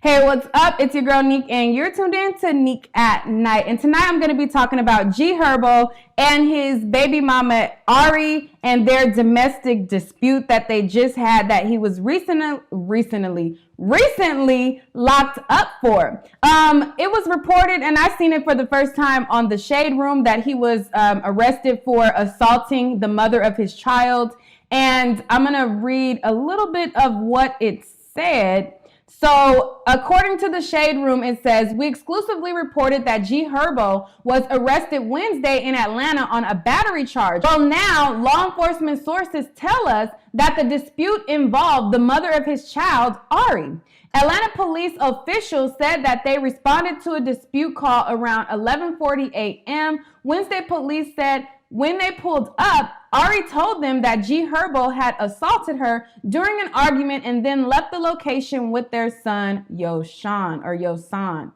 Hey, what's up? It's your girl Neek, and you're tuned in to Neek at Night. And tonight I'm going to be talking about G Herbo and his baby mama Ari and their domestic dispute that they just had that he was recently locked up for. It was reported, and I seen it for the first time on the Shade Room, that he was arrested for assaulting the mother of his child. And I'm going to read a little bit of what it said. So, according to the Shade Room, it says, we exclusively reported that G Herbo was arrested Wednesday in Atlanta on a battery charge. Well, now, law enforcement sources tell us that the dispute involved the mother of his child, Ari. Atlanta police officials said that they responded to a dispute call around 11:40 a.m. Wednesday, police said when they pulled up, Ari told them that G Herbo had assaulted her during an argument and then left the location with their son, Yosan.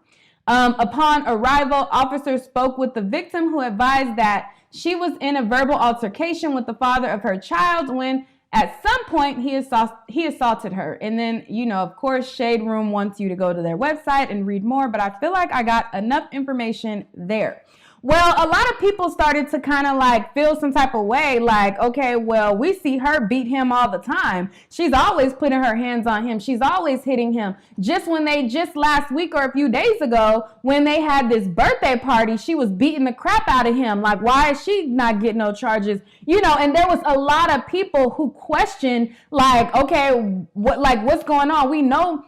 Upon arrival, officers spoke with the victim, who advised that she was in a verbal altercation with the father of her child when at some point he assaulted her. And then, of course, Shade Room wants you to go to their website and read more, but I feel like I got enough information there. Well, a lot of people started to kind of feel some type of way, okay, well, we see her beat him all the time. She's always putting her hands on him. She's always hitting him. Just last week or a few days ago, when they had this birthday party, she was beating the crap out of him. Why is she not getting no charges? And there was a lot of people who questioned, okay, what's going on? We know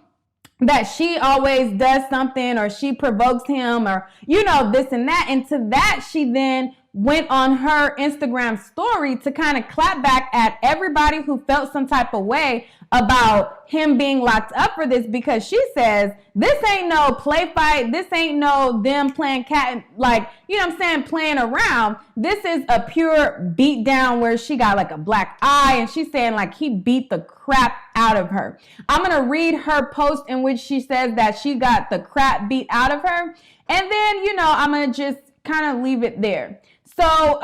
that she always does something, or she provokes him, or, this and that. And to that, she then went on her Instagram story to kind of clap back at everybody who felt some type of way about him being locked up for this, because she says, this ain't no play fight. This ain't no them playing cat, playing around. This is a pure beat down where she got a black eye, and she's saying he beat the crap out of her. I'm going to read her post in which she says that she got the crap beat out of her. And then, I'm going to just kind of leave it there. So,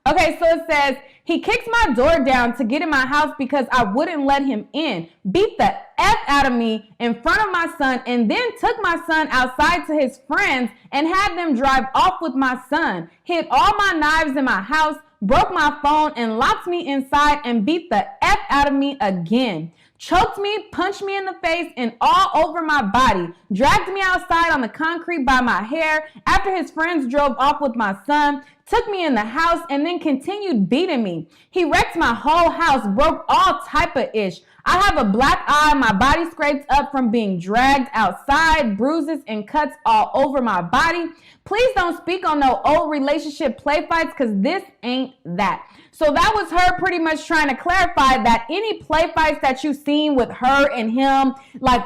okay, so it says, he kicks my door down to get in my house because I wouldn't let him in, beat the F out of me in front of my son, and then took my son outside to his friends and had them drive off with my son, hid all my knives in my house, broke my phone, and locked me inside and beat the F out of me again. Choked me, punched me in the face and all over my body, dragged me outside on the concrete by my hair after his friends drove off with my son, took me in the house, and then continued beating me. He wrecked my whole house, broke all type of ish. I have a black eye, my body scraped up from being dragged outside, bruises and cuts all over my body. Please don't speak on no old relationship play fights, because this ain't that. So that was her pretty much trying to clarify that any play fights that you've seen with her and him,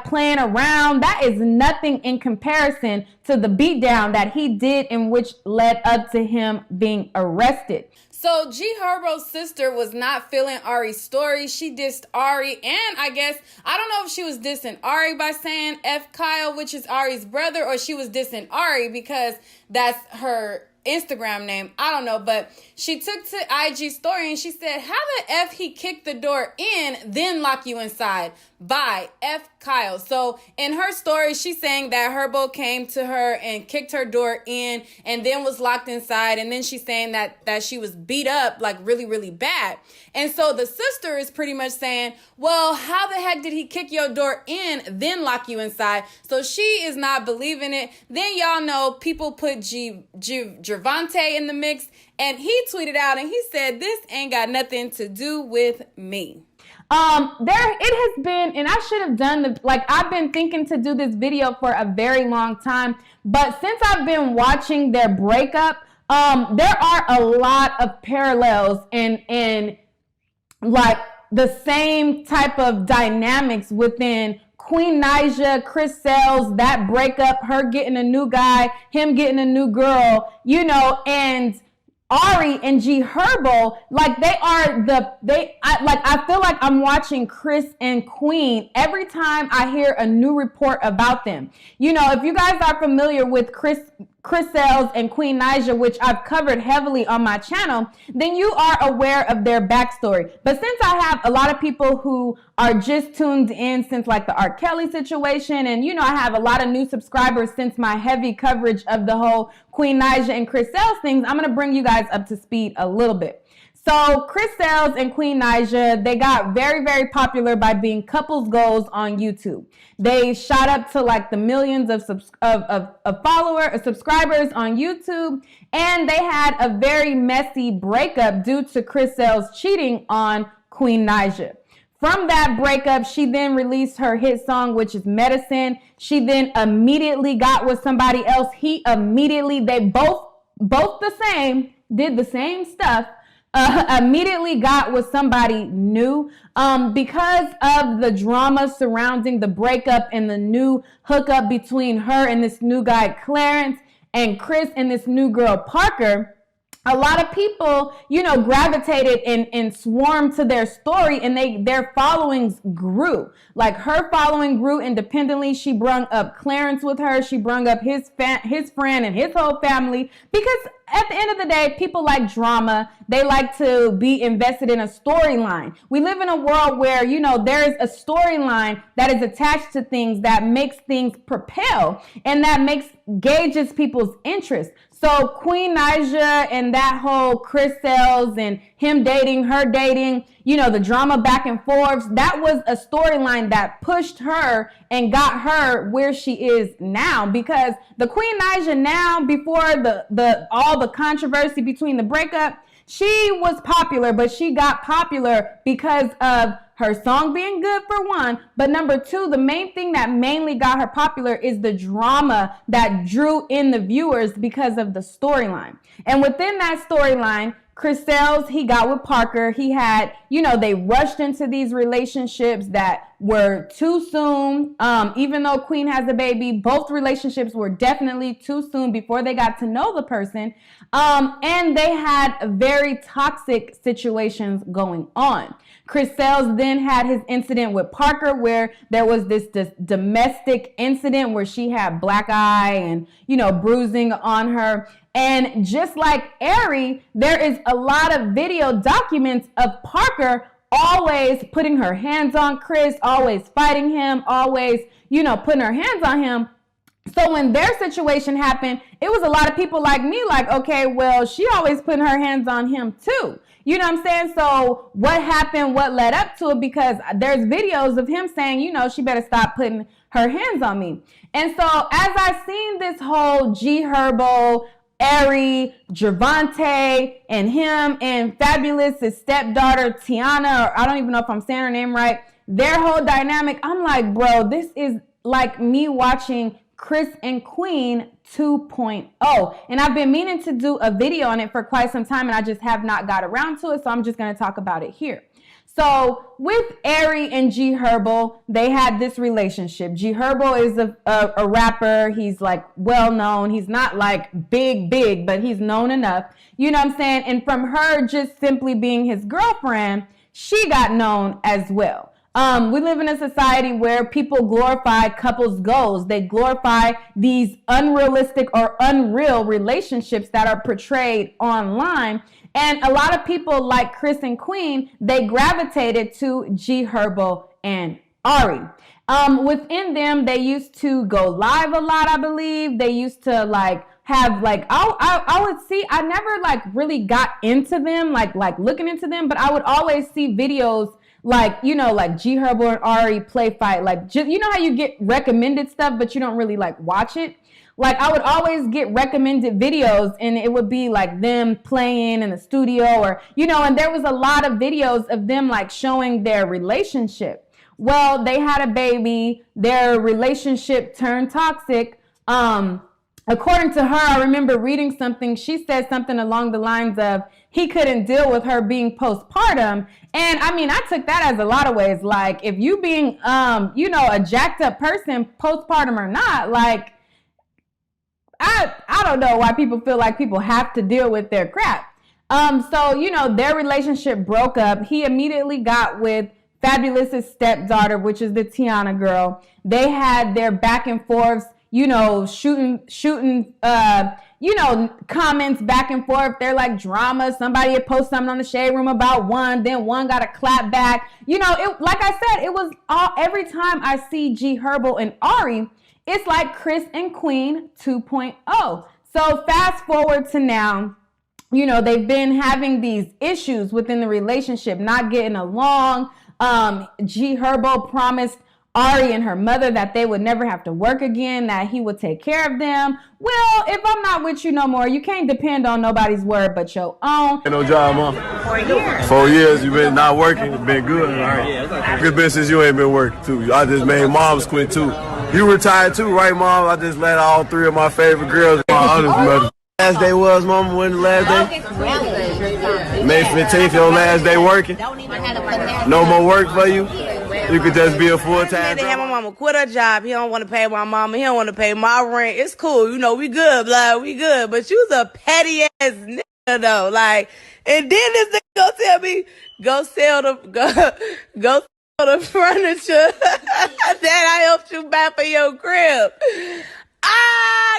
playing around, that is nothing in comparison to the beatdown that he did, in which led up to him being arrested. So G Herbo's sister was not feeling Ari's story. She dissed Ari, and I don't know if she was dissing Ari by saying F Kyle, which is Ari's brother, or she was dissing Ari because that's her Instagram name. I don't know, but she took to IG story and she said, how the F he kicked the door in, then lock you inside? By F Kyle. So in her story, she's saying that Herbo came to her and kicked her door in and then was locked inside. And then she's saying that she was beat up really, really bad. And so the sister is pretty much saying, well, how the heck did he kick your door in, then lock you inside? So she is not believing it. Then y'all know people put Gervonta in the mix, and he tweeted out and he said, this ain't got nothing to do with me. It has been, and I should have done I've been thinking to do this video for a very long time, but since I've been watching their breakup, there are a lot of parallels in the same type of dynamics within Queen Naija, Chris Sales, that breakup, her getting a new guy, him getting a new girl, and Ari and G Herbo, I feel like I'm watching Chris and Queen every time I hear a new report about them. If you guys are familiar with Chris Chris Sales and Queen Naija, which I've covered heavily on my channel, then you are aware of their backstory. But since I have a lot of people who are just tuned in since like the R. Kelly situation, and I have a lot of new subscribers since my heavy coverage of the whole Queen Naija and Chris Sales things, I'm going to bring you guys up to speed a little bit. So Chris Sales and Queen Naija, they got very, very popular by being couples goals on YouTube. They shot up to like the millions of subscribers on YouTube, and they had a very messy breakup due to Chris Sales cheating on Queen Naija. From that breakup, she then released her hit song, which is Medicine. She then immediately got with somebody else. They both the same, did the same stuff. Immediately got with somebody new because of the drama surrounding the breakup and the new hookup between her and this new guy Clarence, and Chris and this new girl Parker. A lot of people, gravitated and swarmed to their story, and their followings grew. Like, her following grew independently. She brung up Clarence with her. She brung up his friend and his whole family, because at the end of the day, people like drama. They like to be invested in a storyline. We live in a world where, there is a storyline that is attached to things that makes things propel and that gauges people's interest. So Queen Naija and that whole Chris Sales and him dating, her dating, the drama back and forth, that was a storyline that pushed her and got her where she is now. Because the Queen Naija now, before all the controversy between the breakup, she was popular, but she got popular because of her song being good, for one. But number two, the main thing that mainly got her popular is the drama that drew in the viewers because of the storyline. And within that storyline, Chris Sales, he got with Parker. He had, they rushed into these relationships that were too soon. Even though Queen has a baby, both relationships were definitely too soon before they got to know the person. And they had very toxic situations going on. Chris Sales then had his incident with Parker, where there was this domestic incident where she had black eye and, bruising on her. And just like Ari, there is a lot of video documents of Parker always putting her hands on Chris, always fighting him, always, putting her hands on him. So when their situation happened, it was a lot of people like me, like, okay, well, she always putting her hands on him too. You know what I'm saying? So what happened, what led up to it? Because there's videos of him saying, she better stop putting her hands on me. And so as I seen this whole G Herbo, Ari, Gervonta, and him and Fabulous's stepdaughter, Tiana, or I don't even know if I'm saying her name right, their whole dynamic, I'm like, bro, this is like me watching Chris and Queen 2.0. And I've been meaning to do a video on it for quite some time, and I just have not got around to it, so I'm just going to talk about it here. So with Ari and G Herbo, they had this relationship. G Herbo is a rapper. He's like well known. He's not like big, but he's known enough. You know what I'm saying? And from her just simply being his girlfriend, she got known as well. We live in a society where people glorify couples goals. They glorify these unrealistic or unreal relationships that are portrayed online. And a lot of people like Chris and Queen, they gravitated to G Herbo and Ari. Within them, they used to go live a lot, I believe. They used to have I would see, I never really got into them, like looking into them, but I would always see videos like G Herbo and Ari play fight, how you get recommended stuff, but you don't really watch it. I would always get recommended videos, and it would be them playing in the studio, or, and there was a lot of videos of them showing their relationship. Well, they had a baby, their relationship turned toxic. According to her, I remember reading something. She said something along the lines of he couldn't deal with her being postpartum. And I mean, I took that as a lot of ways. If you being, a jacked up person, postpartum or not, I don't know why people feel like people have to deal with their crap. So, their relationship broke up. He immediately got with Fabulous's stepdaughter, which is the Tiana girl. They had their back and forths. shooting, comments back and forth. They're like drama. Somebody had posted something on the Shade Room about one, then one got a clap back. Like I said, it was every time I see G Herbo and Ari, it's like Chris and Queen 2.0. So fast forward to now, they've been having these issues within the relationship, not getting along. G Herbo promised Ari and her mother that they would never have to work again, that he would take care of them. Well, if I'm not with you no more, you can't depend on nobody's word but your own. Ain't no job, Mom. 4 years. 4 years, you been not working, it's been good, right? Good been since you ain't been working, too. I just made Mom's quit, too. You retired, too, right, Mom? I just let all 3 of my favorite girls, my others, mother. Last day was, Mama? When the last day? May 15th, your last day working? No more work for you? You could just be a full-time. They had my mama quit her job. He don't want to pay my mama. He don't want to pay my rent. It's cool. We good, blood. We good. But you's a petty ass nigga, though. Like, and then this nigga go tell me, go sell the furniture that I helped you buy for your crib.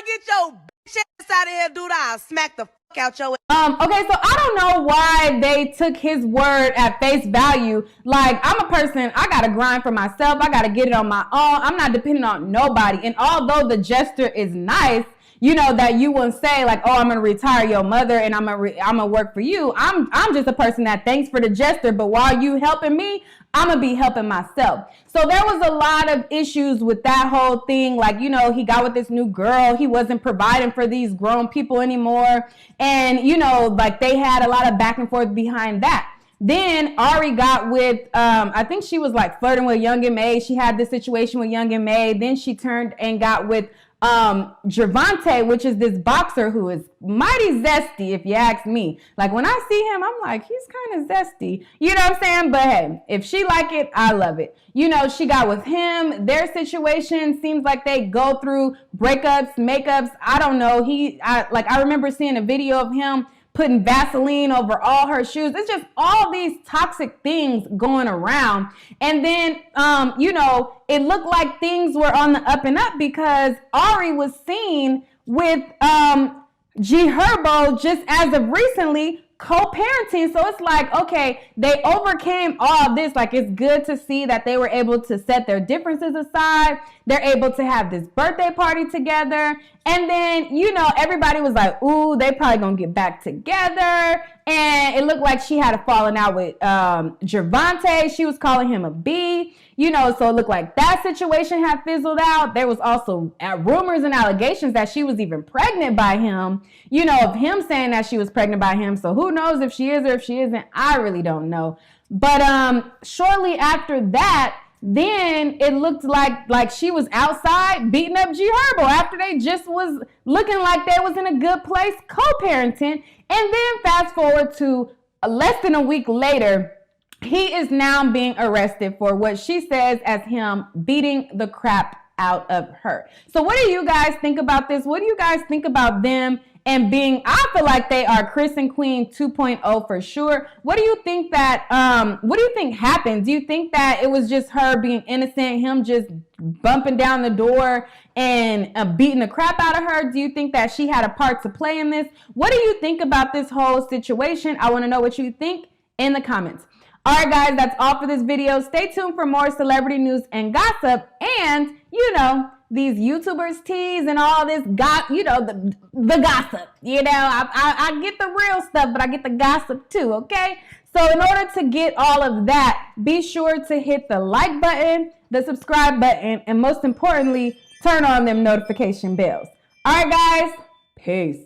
Get your bitch ass out of here, dude. I'll smack the fuck out your ass. Okay, so I don't know why they took his word at face value. Like, I'm a person, I gotta grind for myself. I gotta get it on my own. I'm not dependent on nobody. And although the gesture is nice, that you wouldn't say like, oh, I'm gonna retire your mother and I'm gonna work for you. I'm just a person that thanks for the gesture, but while you helping me, I'm gonna be helping myself. So there was a lot of issues with that whole thing. Like, he got with this new girl. He wasn't providing for these grown people anymore. And, like they had a lot of back and forth behind that. Then Ari got with, I think she was like flirting with Young and May. She had this situation with Young and May. Then she turned and got with Gervonta, which is this boxer who is mighty zesty, if you ask me. Like, when I see him, I'm like, he's kind of zesty. You know what I'm saying? But hey, if she like it, I love it. She got with him. Their situation seems like they go through breakups, makeups. I don't know. I remember seeing a video of him putting Vaseline over all her shoes. It's just all these toxic things going around. And then, it looked like things were on the up and up because Ari was seen with G Herbo just as of recently co-parenting. So it's like, okay, they overcame all of this. Like, it's good to see that they were able to set their differences aside. They're able to have this birthday party together. And then, everybody was like, ooh, they probably gonna get back together. And it looked like she had a falling out with Gervonta. She was calling him a B. So it looked like that situation had fizzled out. There was also rumors and allegations that she was even pregnant by him, of him saying that she was pregnant by him. So who knows if she is or if she isn't? I really don't know. But shortly after that, then it looked like she was outside beating up G Herbo after they just was looking like they was in a good place co-parenting. And then fast forward to less than a week later, he is now being arrested for what she says as him beating the crap out of her. So what do you guys think about this? What do you guys think about them and being, I feel like they are Chris and Queen 2.0 for sure. What do you think happened? Do you think that it was just her being innocent, him just bumping down the door and beating the crap out of her? Do you think that she had a part to play in this? What do you think about this whole situation? I want to know what you think in the comments. All right, guys, that's all for this video. Stay tuned for more celebrity news and gossip. And, these YouTubers tease and all this, the gossip. I get the real stuff, but I get the gossip too, okay? So in order to get all of that, be sure to hit the like button, the subscribe button, and most importantly, turn on them notification bells. All right, guys, peace.